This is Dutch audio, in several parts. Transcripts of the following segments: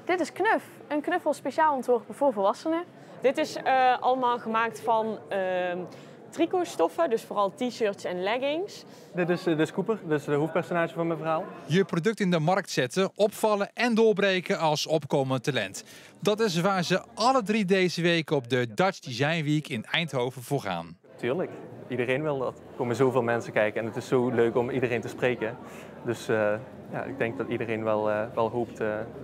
Dit is Knuf, een knuffel speciaal ontworpen voor volwassenen. Dit is allemaal gemaakt van tricotstoffen, dus vooral t-shirts en leggings. Dit is dus Cooper, dus de hoofdpersonage van mijn verhaal. Je product in de markt zetten, opvallen en doorbreken als opkomend talent. Dat is waar ze alle 3 deze week op de Dutch Design Week in Eindhoven voor gaan. Tuurlijk, iedereen wil dat. Er komen zoveel mensen kijken en het is zo leuk om iedereen te spreken. Dus ja, ik denk dat iedereen wel hoopt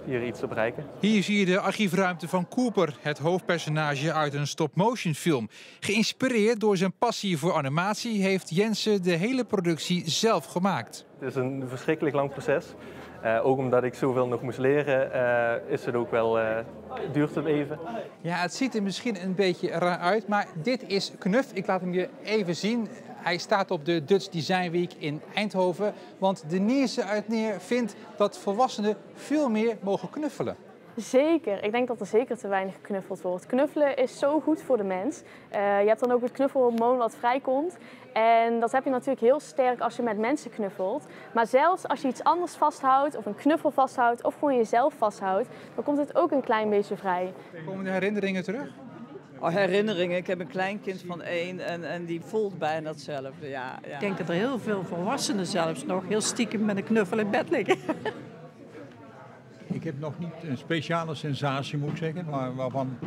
hier iets te bereiken. Hier zie je de archiefruimte van Cooper, het hoofdpersonage uit een stop-motion film. Geïnspireerd door zijn passie voor animatie heeft Jensen de hele productie zelf gemaakt. Het is een verschrikkelijk lang proces. Ook omdat ik zoveel nog moest leren, is het ook wel, duurt het even. Ja, het ziet er misschien een beetje raar uit, maar dit is Knuf. Ik laat hem je even zien. Hij staat op de Dutch Design Week in Eindhoven. Want de Nierse uit Neer vindt dat volwassenen veel meer mogen knuffelen. Zeker, ik denk dat er zeker te weinig geknuffeld wordt. Knuffelen is zo goed voor de mens. Je hebt dan ook het knuffelhormoon wat vrijkomt. En dat heb je natuurlijk heel sterk als je met mensen knuffelt. Maar zelfs als je iets anders vasthoudt, of een knuffel vasthoudt, of gewoon jezelf vasthoudt, dan komt het ook een klein beetje vrij. Komen de herinneringen terug? Oh, herinneringen. Ik heb een kleinkind van 1 en die voelt bijna hetzelfde. Ja. Ik denk dat er heel veel volwassenen zelfs nog heel stiekem met een knuffel in bed liggen. Ik heb nog niet een speciale sensatie, moet ik zeggen, maar waarvan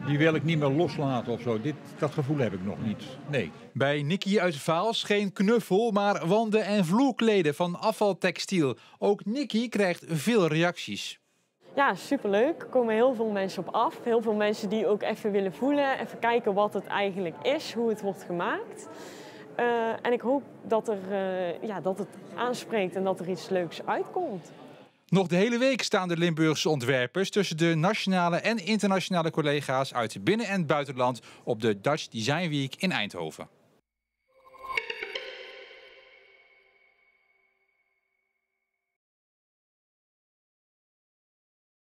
die wil ik niet meer loslaten of zo. Dat gevoel heb ik nog niet, nee. Bij Nicky uit Vaals geen knuffel, maar wanden- en vloerkleden van afvaltextiel. Ook Nicky krijgt veel reacties. Ja, superleuk. Er komen heel veel mensen op af. Heel veel mensen die ook even willen voelen, even kijken wat het eigenlijk is, hoe het wordt gemaakt. En ik hoop dat het aanspreekt en dat er iets leuks uitkomt. Nog de hele week staan de Limburgse ontwerpers tussen de nationale en internationale collega's uit binnen- en buitenland op de Dutch Design Week in Eindhoven.